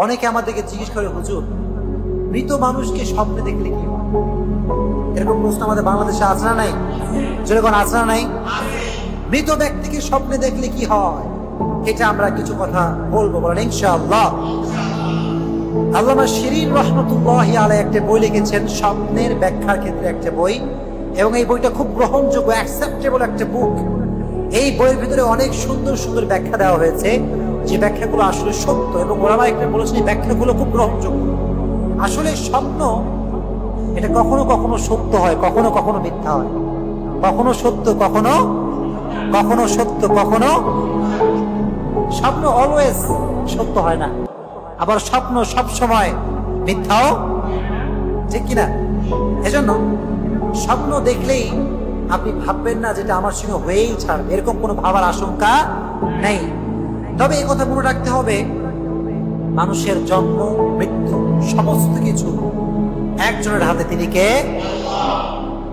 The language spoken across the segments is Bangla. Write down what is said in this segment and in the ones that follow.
অনেকে আমাদেরকে জিজ্ঞেস করে, হুজুর মৃত মানুষকে স্বপ্নে দেখলে কি হয়? এরকম প্রশ্ন আমাদের বাংলাদেশে আছে না নাই? যেরকম আছে না নাই? মৃত ব্যক্তিকে স্বপ্নে দেখলে কি হয়, এটা আমরা কিছু কথা বলবো, বলেন ইনশাআল্লাহ। আল্লামা শিরিন রহমতুল্লাহি আলাইহি একটা বই লিখেছেন স্বপ্নের ব্যাখ্যার ক্ষেত্রে, একটা বই, এবং এই বইটা খুব গ্রহণযোগ্য, অ্যাকসেপ্টেবল একটা বুক। এই বইয়ের ভিতরে অনেক সুন্দর সুন্দর ব্যাখ্যা দেওয়া হয়েছে, যে ব্যাখ্যাগুলো আসলে সত্য, এবং ওলামা একটা বলেছেন এই ব্যাখ্যাগুলো খুব গ্রহণযোগ্য। আসলে স্বপ্ন এটা কখনো কখনো সত্য হয়, কখনো কখনো মিথ্যা হয়, কখনো সত্য, কখনো কখনো সত্য, কখনো স্বপ্ন অলওয়েজ সত্য হয় না, আবার স্বপ্ন সব সময় মিথ্যাও, ঠিক কিনা? এজন্য স্বপ্ন দেখলেই আপনি ভাববেন না যেটা আমার সঙ্গে হয়েই ছাড়বে, এরকম কোনো ভাবার আশঙ্কা নেই। তবে এই কথা মনে রাখতে হবে, মানুষের জন্ম মৃত্যু সমস্ত কিছু একজনের হাতে। তিনি কে?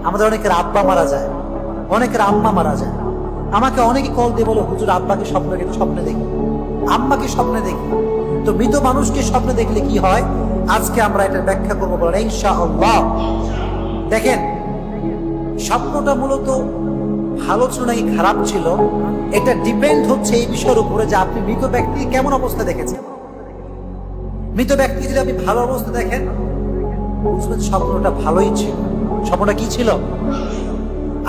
আমাদের অনেকের আব্বা মারা যায়, অনেকের আম্মা মারা যায়। আমাকে অনেকে কল দিয়ে বলে, হুজুর আব্বাকে স্বপ্নে দেখি, আম্মাকে স্বপ্নে দেখি। তো মৃত মানুষকে স্বপ্নে দেখলে কি হয়, আজকে আমরা এটা ব্যাখ্যা করবো, বলেন ইনশাআল্লাহ। দেখেন, স্বপ্নটা মূলত ভালো ছিল নাকি খারাপ ছিল, এটা ডিপেন্ড হচ্ছে এই বিষয়ের উপরে যে আপনি মৃত ব্যক্তি কেমন অবস্থা দেখেছেন। মৃত ব্যক্তি যদি আপনি ভালো অবস্থা দেখেন, বুঝবেন স্বপ্নটা ভালোই ছিল। স্বপ্নটা কি ছিল?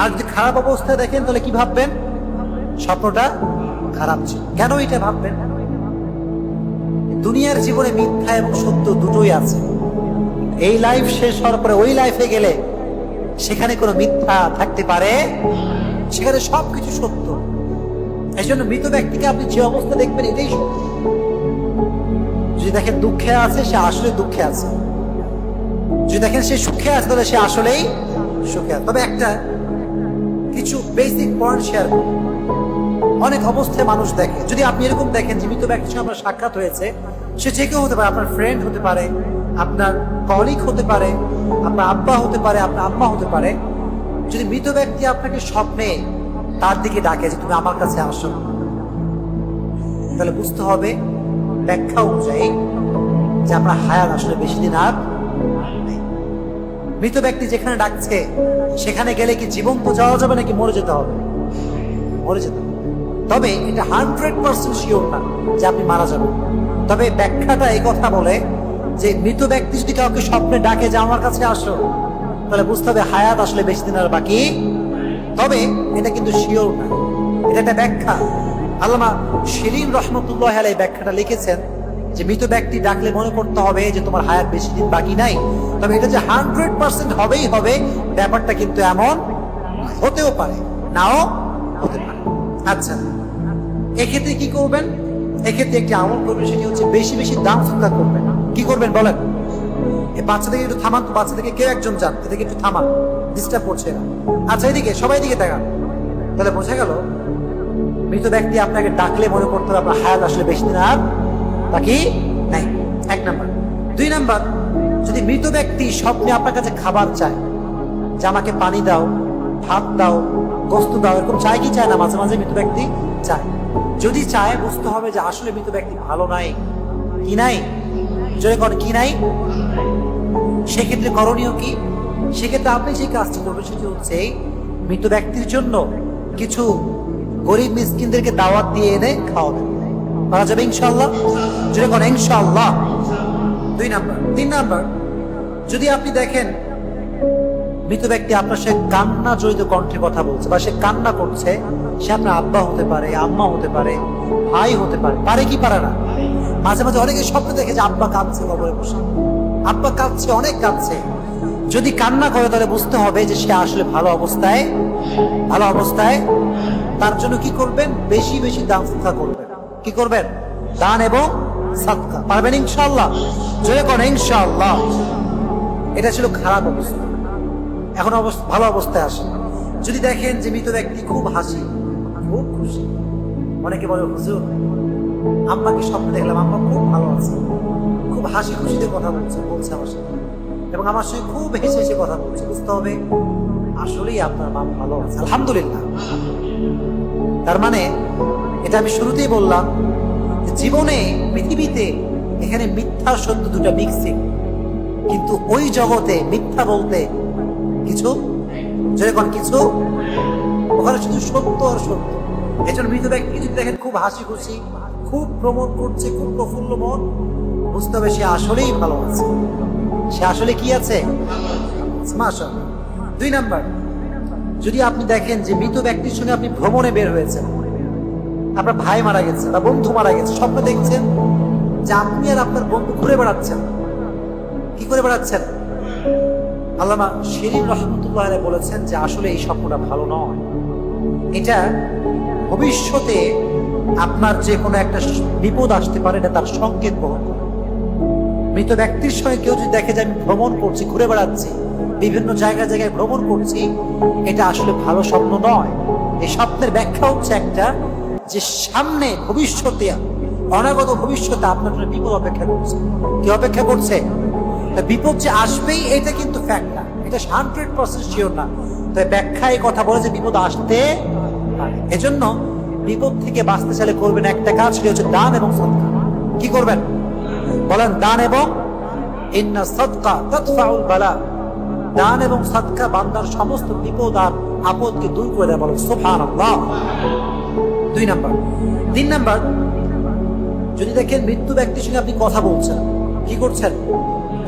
আর যদি খারাপ অবস্থায় দেখেন, তাহলে কি ভাববেন? স্বপ্নটা খারাপ ছিল। কেন এটা ভাববেন? দুনিয়ার জীবনে মিথ্যা এবং সত্য দুটোই আছে। এই লাইফ শেষ হওয়ার পরে ওই লাইফে গেলে সেখানে কোনো মিথ্যা থাকতে পারে? সেখানে সবকিছু সত্য। এই জন্য মৃত ব্যক্তিকে আপনি যে অবস্থা দেখবেন এটাই সত্য। যদি দেখেন দুঃখে আছে, সে আসলে দুঃখে আছে। যদি দেখেন সে সুখে আছে, তাহলে সে আসলেই সুখে আছে। তবে একটা কিছু বেসিক পয়েন্ট শেয়ার করব। অনেক অবস্থায় মানুষ দেখে, যদি আপনি এরকম দেখেন যে মৃত ব্যক্তির সঙ্গে আপনার সাক্ষাৎ হয়েছে, সে যে কেউ হতে পারে, আপনার ফ্রেন্ড হতে পারে, আপনার কলিগ হতে পারে, আপনার আব্বা হতে পারে, আপনার আম্মা হতে পারে। যদি মৃত ব্যক্তি আপনাকে স্বপ্নে তার দিকে ডাকে যে তুমি আমার কাছে আসো, তাহলে বুঝতে হবে ব্যাখ্যা অনুযায়ী যে আপনার হায়াত আসলে বেশি দিন আর নেই। মৃত ব্যক্তি যেখানে ডাকছে সেখানে গেলে কি জীবন্ত যাওয়া যাবে নাকি মরে যেতে হবে? মরে যেতে হবে। তবে এটা 100% শিওর না যে আপনি মারা যাবেন। তবে ব্যাখ্যাটা এই কথা বলে যে মৃত ব্যক্তি যদি কাউকে স্বপ্নে ডাকে যে আমার কাছে আসো, তাহলে বুঝতে হবে হায়াত আসলে বেশি দিন আর বাকি। তবে এটা কিন্তু শিওর না, এটা একটা ব্যাখ্যা। আল্লামা শিরিন রহমতুল্লাহ আলাইহি ব্যাখ্যাটা লিখেছেন যে মৃত ব্যক্তি ডাকলে মনে করতে হবে যে তোমার হায়াত বেশি দিন বাকি নাই। তবে এটা যে 100% হবেই হবে, ব্যাপারটা কিন্তু এমন হতেও পারে, নাও হতে পারে। আচ্ছা, এক্ষেত্রে কি করবেন? এক্ষেত্রে একটি আমল করবেন, সেটি হচ্ছে বেশি বেশি দান সদকা করবেন। কি করবেন বলেন? এই বাচ্চাদেরকে একটু থামান তো, বাচ্চাদেরকে কেউ একজন যান, এদেরকে একটু থামান, ডিস্টার্ব করছে না। আচ্ছা, এদিকে সবাই দিকে তাকান। তাহলে বোঝা গেল মৃত ব্যক্তি আপনাকে ডাকলে মনে করতে হবে আপনার হায়াত আসলে বেশি দিন আর বাকি নাই। 1 নাম্বার। 2 নাম্বার, যদি মৃত ব্যক্তি স্বপ্নে আপনার কাছে খাবার চায়, যে আমাকে পানি দাও, ভাত দাও, গোস্ত দাও, এরকম চায় কি চায় না? মাঝে মাঝে মৃত ব্যক্তি চায়। যদি চায়, বুঝতে হবে যে আসলে মৃত ব্যক্তি ভালো নাই। কি নাই? জয় করেন, কি নাই? সেক্ষেত্রে করণীয় কি? সেক্ষেত্রে আপনি যে কাজটি করবেন সেটি হচ্ছে মৃত ব্যক্তির জন্য কিছু গরিব মিসকিনদেরকে দাওয়াত দিয়ে এনে খাওয়াবেন। পারা যাবে ইনশাআল্লাহ? জয় করেন ইনশাআল্লাহ। 2 নাম্বার। 3 নাম্বার, যদি আপনি দেখেন মৃত ব্যক্তি আপনার সে কান্না জড়িত কণ্ঠে কথা বলছে, বা সে কান্না করছে, সে আপনার আব্বা হতে পারে, আম্মা হতে পারে, ভাই হতে পারে, পারে কি পারে না? মাঝে মাঝে অনেকে স্বপ্ন দেখে যে আব্বা কাঁদছে কবরে বসে, আব্বা কাঁদছে, অনেক কাঁদছে। যদি কান্না করে তাহলে বুঝতে হবে যে সে আসলে ভালো অবস্থায়, ভালো অবস্থায়। তার জন্য কি করবেন? বেশি বেশি দান সদকা করবেন। কি করবেন? দান এবং সদকা। পারবেন ইনশাআল্লাহ? জয় করেন ইনশাআল্লাহ। এটা ছিল খারাপ অবস্থা। এখন ভালো অবস্থায় আসে। যদি দেখেন যে মৃত ব্যক্তি খুব হাসি, খুব খুশি, অনেকে বলে হুজুর আম্মাকে স্বপ্নে দেখলাম, আম্মা খুব ভালো আছে, খুব হাসি খুশিতে কথা বলছে আমার সাথে, এবং আমার সঙ্গে খুব হেসে হেসে কথা বলছে, বুঝতে হবে আসলেই আপনার মা ভালো আছে, আলহামদুলিল্লাহ। তার মানে এটা আমি শুরুতেই বললাম, জীবনে পৃথিবীতে এখানে মিথ্যা সত্য দুটা মিক্সিং, কিন্তু ওই জগতে মিথ্যা বলতে কিছু, যেরকম কিছু, ওখানে শুধু সত্য আর সত্য। এজন্য মৃত ব্যক্তি যদি দেখেন খুব হাসি খুশি, খুব ভ্রমণ করছে, খুব প্রফুল্ল মন, বুঝতে হবে সে আসলেই ভালো আছে, সে আসলে কি আছে, মাশাআল্লাহ। 2 নাম্বার, যদি আপনি দেখেন যে মৃত ব্যক্তির সঙ্গে আপনি ভ্রমণে বের হয়েছেন, আপনার ভাই মারা গেছে বা বন্ধু মারা গেছে, স্বপ্ন দেখছেন যে আপনি আর আপনার বন্ধু ঘুরে বেড়াচ্ছেন। কি করে বেড়াচ্ছেন? আল্লামা শিরিন রহমতুল্লাহ আলাইহি বলেছেন যে আসলে এই স্বপ্নটা ভালো নয়, এটা ভবিষ্যতে আপনার যে কোনো একটা বিপদ আসতে পারে, এটা তার সংকেত বহন করে। মৃত ব্যক্তির সঙ্গে কেউ যদি দেখে যে আমি ভ্রমণ করছি, ঘুরে বেড়াচ্ছি, বিভিন্ন জায়গায় জায়গায় ভ্রমণ করছি, এটা আসলে ভালো স্বপ্ন নয়। এই স্বপ্নের ব্যাখ্যা হচ্ছে একটা, যে সামনে ভবিষ্যতে, অনাগত ভবিষ্যতে আপনার জন্য বিপদ অপেক্ষা করছে। কি অপেক্ষা করছে? বিপদ যে আসবেই এটা কিন্তু ফ্যাক্ট না, এটা 100% শিওর না। তবে ব্যাখ্যায় কথা বলে যে বিপদ আসতে পারে। এজন্য বিপদ থেকে বাঁচতে চাইলে করবেন একটা কাজ, সেটা হচ্ছে দান এবং সদকা। কি করবেন বলেন? দান এবং ইন্না সাদকা তাদফাউল বালা। দান এবং সদকা বান্দার সমস্ত বিপদ আর আপদকে দূর করে দেয়, বলেন সুবহানাল্লাহ। 2 নাম্বার। 3 নাম্বার, যদি দেখেন মৃত্যু ব্যক্তির সঙ্গে আপনি কথা বলছেন, কি করছেন?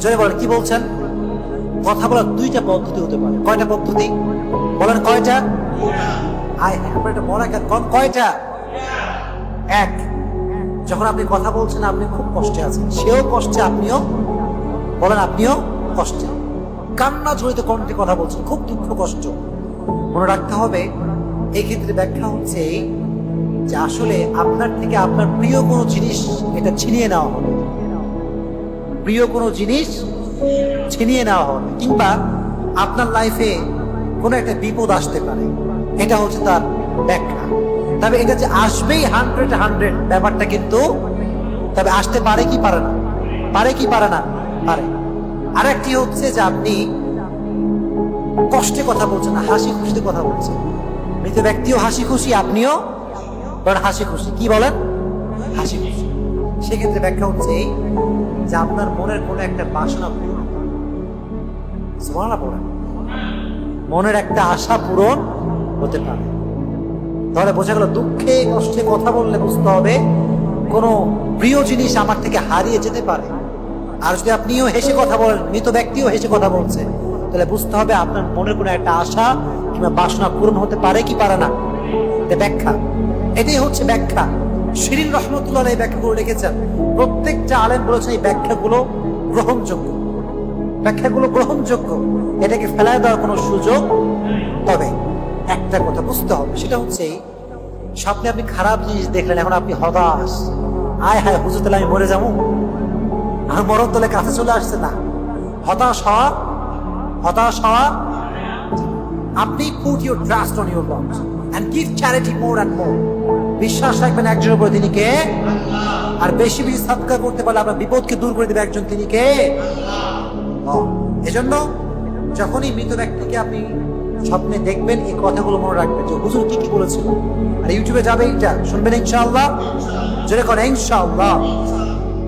জোরে বলেন, কি বলছেন? কথা বলার 2টা পদ্ধতি হতে পারে। কয়টা পদ্ধতি বলেন? কয়টা? আয় হ্যাঁ, আপনার এটা বলা কয়টা? 1, যখন আপনি কথা বলছেন আপনি খুব কষ্টে আছেন, সেও কষ্টে, আপনিও বলেন আপনিও কষ্টে, কান্না জড়িত কণ্ঠে কথা বলছেন, খুব দুঃখ কষ্ট। মনে রাখতে হবে এই ক্ষেত্রে ব্যাখ্যা হচ্ছে যে আসলে আপনার থেকে আপনার প্রিয় কোনো জিনিস এটা ছিনিয়ে নেওয়া হবে, প্রিয় কোনো জিনিস ছিনিয়ে নেওয়া হবে, কিংবা আপনার লাইফে কোনো একটা বিপদ আসতে পারে, এটা হচ্ছে তার ব্যাখ্যা। তবে এটা যে আসবেই 100 ব্যাপারটা কিন্তু, তবে আসতে পারে কি পারে না? পারে কি পারে না? পারে। আরেকটি হচ্ছে যে আপনি কষ্টে কথা বলছেন না, হাসি খুশিতে কথা বলছেন। মৃত ব্যক্তিও হাসি খুশি, আপনিও বলেন হাসি খুশি। কি বলেন? হাসি খুশি। সেক্ষেত্রে ব্যাখ্যা হচ্ছে এই যে আপনার মনের কোনো একটা বাসনা পূরণ, সুবহানাল্লাহ পড়েন, মনের একটা আশা পূরণ হতে পারে। তাহলে বোঝা গেল দুঃখে কষ্টে কথা বললে বুঝতে হবে কোনো প্রিয় জিনিস আমার থেকে হারিয়ে যেতে পারে। আর যদি আপনিও হেসে কথা বলেন, মৃত ব্যক্তিও হেসে কথা বলছে, তাহলে বুঝতে হবে আপনার মনের কোনো একটা আশা কিংবা বাসনা পূরণ হতে পারে কি পারে না। ব্যাখ্যা, এটাই হচ্ছে ব্যাখ্যা। শিরিন রহমতুল্লাহ এই ব্যাখ্যাগুলো লিখেছেন, প্রত্যেকটা আলেম বলেছেন এই ব্যাখ্যাগুলো গ্রহণযোগ্য, ব্যাখ্যাগুলো গ্রহণযোগ্য, এটাকে ফেলায় দেওয়ার কোনো সুযোগ। তবে একটা কথা বুঝতে হবে, সেটা হচ্ছে স্বপ্নে আপনি খারাপ জিনিস দেখলেন, এখন আপনি হতাশ, আয় হায় হুজুর তাহলে আমি মরে যাবো, আর মরণ তলে কাছে চলে আসছে না, হতাশ হওয়া, হতাশ হওয়া। আপনি put your trust on your Lord and give charity more and more. বিশ্বাস রাখবেন একজনের উপর, তিনি কে? আর বেশি বেশি সাদকা করতে পারলে আপনার বিপদকে দূর করে দেবে একজন, তিনি কে? এজন্য যখনই মৃত ব্যক্তিকে আপনি স্বপ্নে দেখবেন এই কথাগুলো মনে রাখবেন যে হুজুর কি কি বলেছিল। আর ইউটিউবে যাবে, এটা শুনবেন ইনশাআল্লাহ, যেরকম ইনশাআল্লাহ।